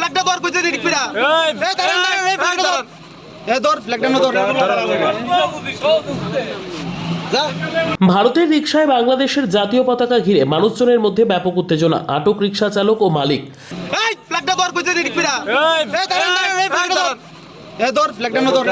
ফ্ল্যাগটা ধর কইতে দিক পিরা এই ফ্ল্যাগটা ধর ধর ফ্ল্যাগটা না ধর ভারতের রিকশায় বাংলাদেশের জাতীয় পতাকা ঘিরে মানুষজনের মধ্যে ব্যাপক উত্তেজনা, আটক রিকশা চালক ও মালিক। এই ফ্ল্যাগটা ধর কইতে দিক পিরা এই ফ্ল্যাগটা ধর ধর ফ্ল্যাগটা না ধর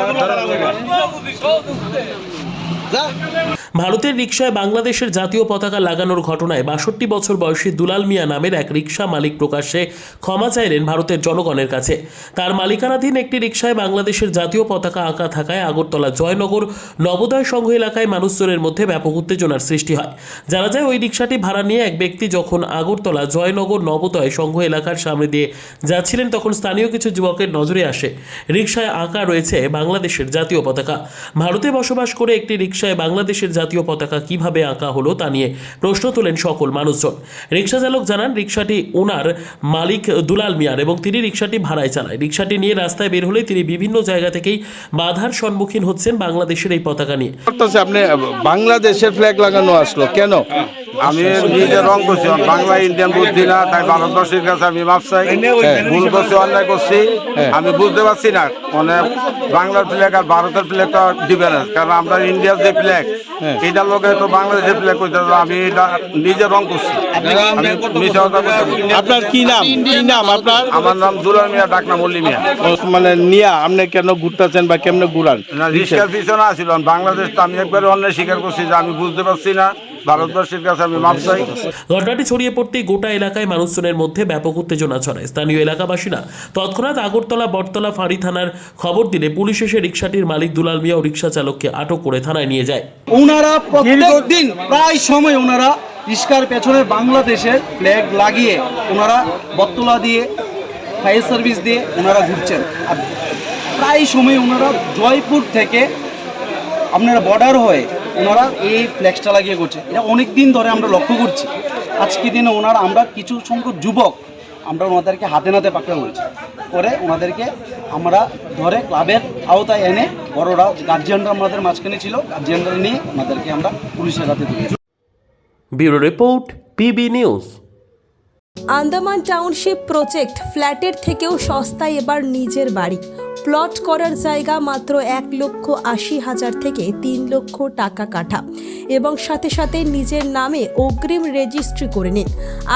ভারতের রিকশায় বাংলাদেশের জাতীয় পতাকা লাগানোর ঘটনায় ৬২ বছর বয়সী দুলাল মিয়া নামের এক রিকশা মালিক প্রকাশ্যে ক্ষমা চাইলেন ভারতের জনগণের কাছে। তার মালিকানাধীন একটি রিকশায় বাংলাদেশের জাতীয় পতাকা আঁকা থাকায় আগরতলা জয়নগর নবোদয় সংঘ এলাকায় মানুষজনের মধ্যে ব্যাপক উত্তেজনার সৃষ্টি হয়। জানা যায়, ওই রিকশাটি ভাড়া নিয়ে এক ব্যক্তি যখন আগরতলা জয়নগর নবোদয় সংঘ এলাকার সামনে দিয়ে যাচ্ছিলেন, তখন স্থানীয় কিছু যুবকের নজরে আসে রিকশায় আঁকা রয়েছে বাংলাদেশের জাতীয় পতাকা। ভারতে বসবাস করে একটি রিকশায় বাংলাদেশের জাতীয় পতাকা কিভাবে আঁকা হলো তা নিয়ে প্রশ্ন তোলেন সকল মানুষজন। রিকশা চালক জানান, রিকশাটি ওনার মালিক দুলাল মিয়ার এবং তিনি রিকশাটি ভাড়ায় চালায়। রিকশাটি নিয়ে রাস্তায় বের হলে তিনি বিভিন্ন জায়গা থেকেই বাধার সম্মুখীন হচ্ছেন বাংলাদেশের এই পতাকা নিয়ে। আপনি বাংলাদেশের ফ্ল্যাগ লাগানো আসলো কেন? আমি নিজে রং করছি, বাংলা ইন্ডিয়ান বুঝছি না, তাই ভারতবর্ষের কাছে আমি মাপ চাই। ভুল করছি, অন্যায় করছি, আমি বুঝতে পারছি না। মানে বাংলার ফ্ল্যাগ আর ভারতের ফ্ল্যাগ তো ডিফারেন্স, কারণ আমরা ইন্ডিয়ার যে ফ্ল্যাগ এটার লোকে তো বাংলাদেশের ফ্ল্যাগ করতে, আমি এটা নিজে রং করছি। আপনার কি নাম? কি নাম আপনার? আমার নাম দুলাল মিয়া, ডাকনাম মল্লি মিয়া। মানে নিয়া আপনি কেন ঘুরতেছেন বা কেমনে ঘুরান? না, রিক্সার পিছনে আসছিল বাংলাদেশ, তো আমি একবারে অন্যায় স্বীকার করছি যে আমি বুঝতে পারছি না, ভারতবর্ষের কাছে আমি মাপ চাই। ঘটনাটি ছড়িয়ে পড়তেই গোটা এলাকায় মানুষজনের মধ্যে ব্যাপক উত্তেজনা ছড়ায়। স্থানীয় এলাকাবাসীরা তৎক্ষণাৎ আগরতলা বটতলা ফাঁড়ি থানার খবর দিলে পুলিশ এসে রিকশাটির মালিক দুলাল মিয়া ও রিকশা চালককে আটক করে থানায় নিয়ে যায়। ওনারা প্রত্যেকদিন প্রায় সময় ওনারা রিকশার পেছনে বাংলাদেশের ফ্ল্যাগ লাগিয়ে ওনারা বটতলা দিয়ে ফায়ার সার্ভিস দিয়ে ওনারা ঘুরছেন। আর প্রায় সময় ওনারা জয়পুর থেকে আপনারা বর্ডার হয়ে ওনারা এই ফ্ল্যাগসটা লাগিয়ে করছে। এটা অনেক দিন ধরে আমরা লক্ষ্য করছি। আজকে দিনে ওনারা আমরা কিছু সংখ্যক যুবক আমরা ওনাদেরকে হাতে নাতে পাকড়া করেছি, করে ওনাদেরকে আমরা ধরে ক্লাবের আওতায় এনে বড়রা গার্জিয়ানরা আমাদের মাঝখানে ছিল, গার্জিয়ানরা নিয়ে ওনাদেরকে আমরা পুলিশের হাতে দিয়েছি। Bureau report, PB news. Andaman township project, ফ্ল্যাটের থেকেও সস্তায় এবার নিজের বাড়ি। প্লট করার জায়গা মাত্র 1,80,000 থেকে 3 লক্ষ টাকা কাঠা এবং সাথে সাথে নিজের নামে অগ্রিম রেজিস্ট্রি করে নিন।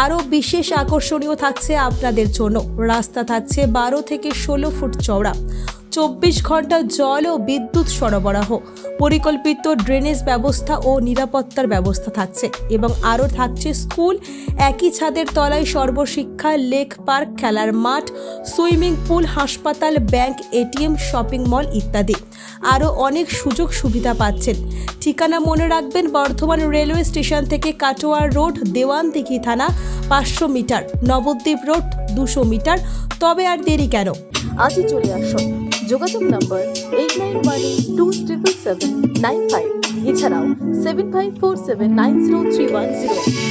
আরও বিশেষ আকর্ষণীয় থাকছে আপনাদের জন্য, রাস্তা থাকছে 12 থেকে 16 ফুট চওড়া, 24 ঘন্টা জল ও বিদ্যুৎ সরবরাহ, পরিকল্পিত ড্রেনেজ ব্যবস্থা ও নিরাপত্তার ব্যবস্থা থাকছে এবং আরও থাকছে স্কুল, একই ছাদের তলায় সর্বশিক্ষা, লেক পার্ক, খেলার মাঠ, সুইমিং পুল, হাসপাতাল, ব্যাংক, এটিএম, শপিং মল ইত্যাদি। আরও অনেক সুযোগ সুবিধা পাচ্ছেন। ঠিকানা মনে রাখবেন, বর্ধমান রেলওয়ে স্টেশন থেকে কাটোয়ার রোড, দেওয়ানদিঘি থানা 500 মিটার, নবদ্বীপ রোড 200 মিটার। তবে আর দেরি কেন, আজই চলে আসুন। যোগাযোগ নম্বর 8918277795, এছাড়াও 7547903108।